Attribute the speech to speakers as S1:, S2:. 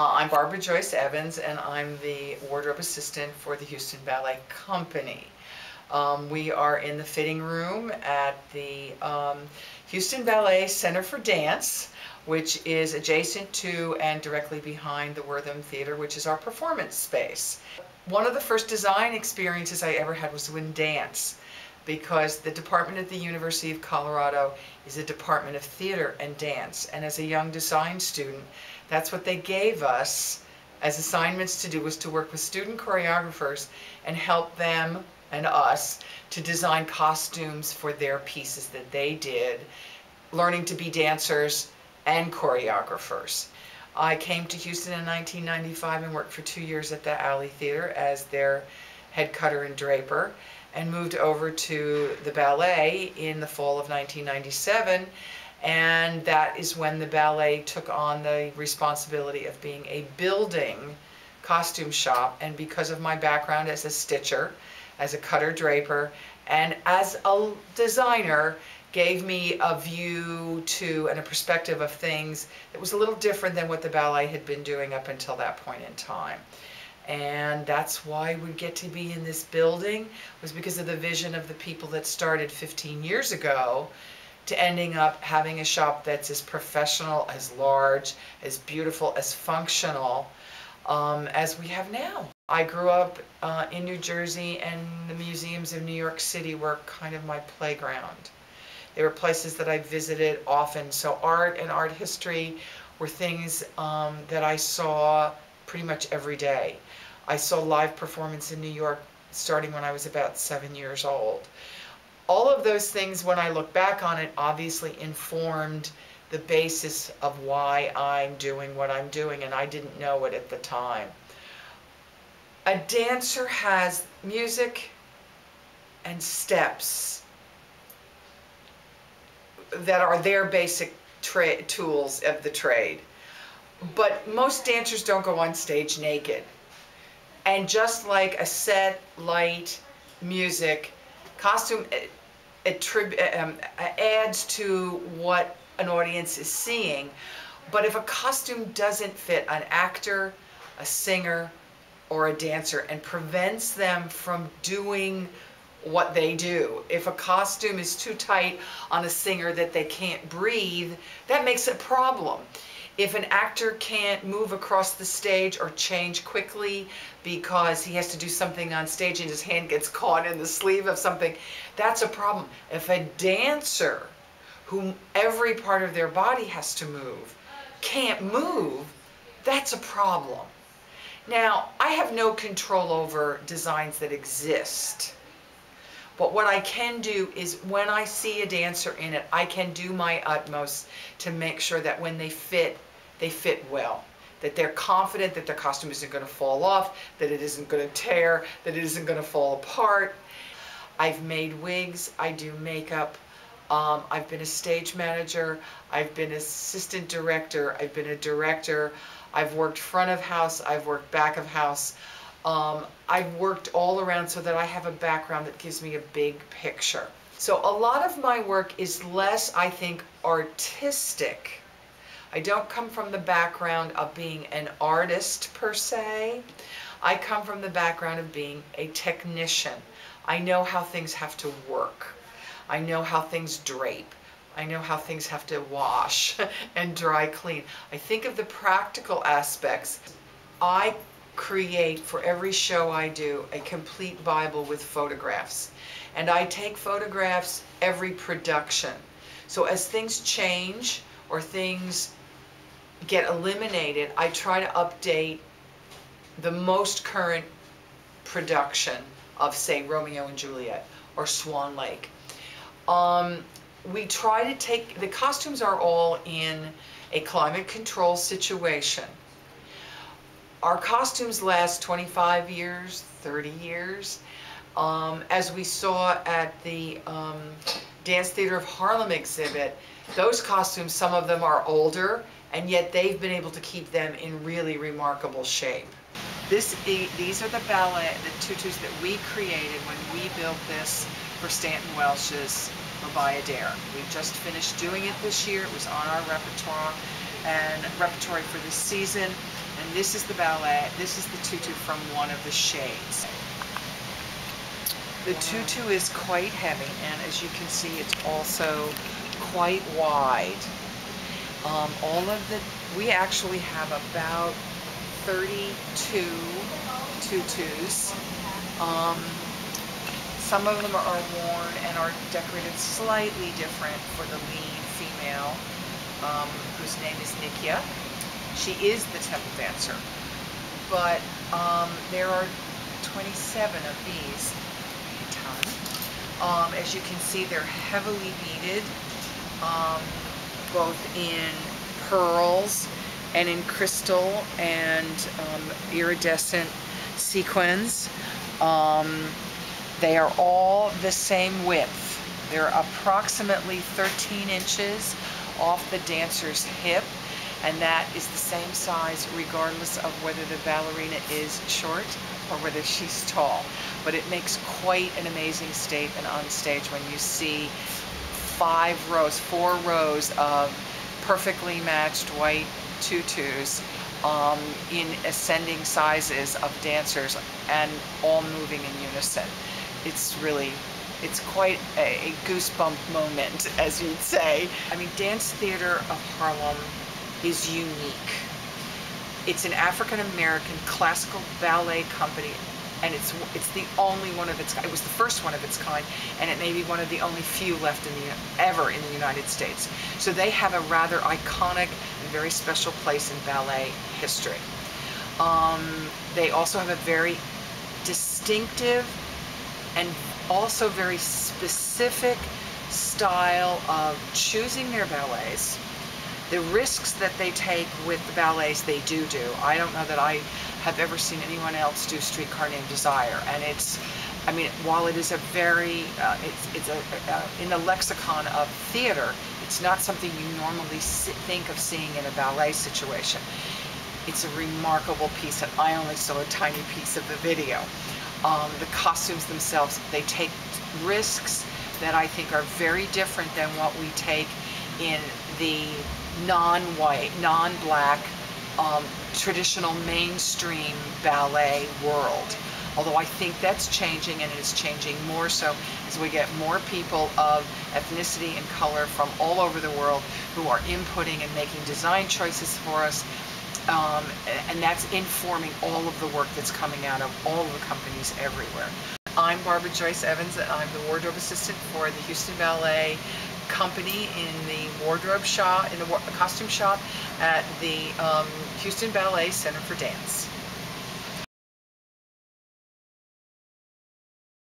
S1: I'm Barbara Joyce Evans, and I'm the wardrobe assistant for the Houston Ballet Company. We are in the fitting room at the Houston Ballet Center for Dance, which is adjacent to and directly behind the Wortham Theater, which is our performance space. One of the first design experiences I ever had was in dance, because the department at the University of Colorado is a department of theater and dance. And as a young design student, that's what they gave us as assignments to do, was to work with student choreographers and help them and us to design costumes for their pieces that they did, learning to be dancers and choreographers. I came to Houston in 1995 and worked for 2 years at the Alley Theater as their head cutter and draper, and moved over to the ballet in the fall of 1997, and that is when the ballet took on the responsibility of being a building costume shop. And because of my background as a stitcher, as a cutter draper, and as a designer, gave me a view to and a perspective of things that was a little different than what the ballet had been doing up until that point in time. And that's why we get to be in this building, was because of the vision of the people that started 15 years ago, to ending up having a shop that's as professional, as large, as beautiful, as functional as we have now. I grew up in New Jersey, and the museums of New York City were kind of my playground. They were places that I visited often. So art and art history were things that I saw pretty much every day. I saw live performance in New York starting when I was about 7 years old. All of those things, when I look back on it, obviously informed the basis of why I'm doing what I'm doing, and I didn't know it at the time. A dancer has music and steps that are their basic tools of the trade. But most dancers don't go on stage naked. And just like a set, light, music, costume adds to what an audience is seeing. But if a costume doesn't fit an actor, a singer, or a dancer, and prevents them from doing what they do, if a costume is too tight on a singer that they can't breathe, that makes a problem. If an actor can't move across the stage or change quickly because he has to do something on stage and his hand gets caught in the sleeve of something, that's a problem. If a dancer, whom every part of their body has to move, can't move, that's a problem. Now, I have no control over designs that exist. But what I can do is, when I see a dancer in it, I can do my utmost to make sure that when they fit well, that they're confident that their costume isn't going to fall off, that it isn't going to tear, that it isn't going to fall apart. I've made wigs, I do makeup, I've been a stage manager, I've been assistant director, I've been a director, I've worked front of house, I've worked back of house. I've worked all around, so that I have a background that gives me a big picture. So a lot of my work is less, I think, artistic. I don't come from the background of being an artist per se. I come from the background of being a technician. I know how things have to work. I know how things drape. I know how things have to wash and dry clean. I think of the practical aspects. I create, for every show I do, a complete Bible with photographs. And I take photographs every production. So as things change or things get eliminated, I try to update the most current production of, say, Romeo and Juliet or Swan Lake. We try to take, the costumes are all in a climate control situation. Our costumes last 25 years, 30 years. As we saw at the Dance Theater of Harlem exhibit, those costumes, some of them are older, and yet they've been able to keep them in really remarkable shape. These are the ballet, the tutus that we created when we built this for Stanton Welch's Mabaya Dare. We just finished doing it this year. It was on our repertoire for this season, And this is the ballet, this is the tutu from one of the shades. The tutu is quite heavy, and as you can see, it's also quite wide. We actually have about 32 tutus. Some of them are worn and are decorated slightly different for the lead female, whose name is Nikia. She is the temple dancer, but there are 27 of these. As you can see, they're heavily beaded, both in pearls and in crystal and iridescent sequins. They are all the same width. They're approximately 13 inches off the dancer's hip, and that is the same size regardless of whether the ballerina is short or whether she's tall. But it makes quite an amazing statement on stage when you see 4 rows of perfectly matched white tutus in ascending sizes of dancers and all moving in unison. It's quite a goosebump moment, as you'd say. I mean, Dance Theater of Harlem is unique. It's an African-American classical ballet company, and it's the only one of its kind. It was the first one of its kind, and it may be one of the only few left ever in the United States. So they have a rather iconic and very special place in ballet history. They also have a very distinctive and also very specific style of choosing their ballets. The risks that they take with the ballets they do. I don't know that I have ever seen anyone else do Streetcar Named Desire, and I mean, while it is a very, in the lexicon of theater, it's not something you normally think of seeing in a ballet situation. It's a remarkable piece, and I only saw a tiny piece of the video. The costumes themselves, they take risks that I think are very different than what we take in the non-white, non-black, traditional mainstream ballet world. Although I think that's changing, and it is changing more so as we get more people of ethnicity and color from all over the world who are inputting and making design choices for us. And that's informing all of the work that's coming out of all of the companies everywhere. I'm Barbara Joyce Evans, and I'm the wardrobe assistant for the Houston Ballet Company in the wardrobe shop, in the costume shop at the Houston Ballet Center for Dance.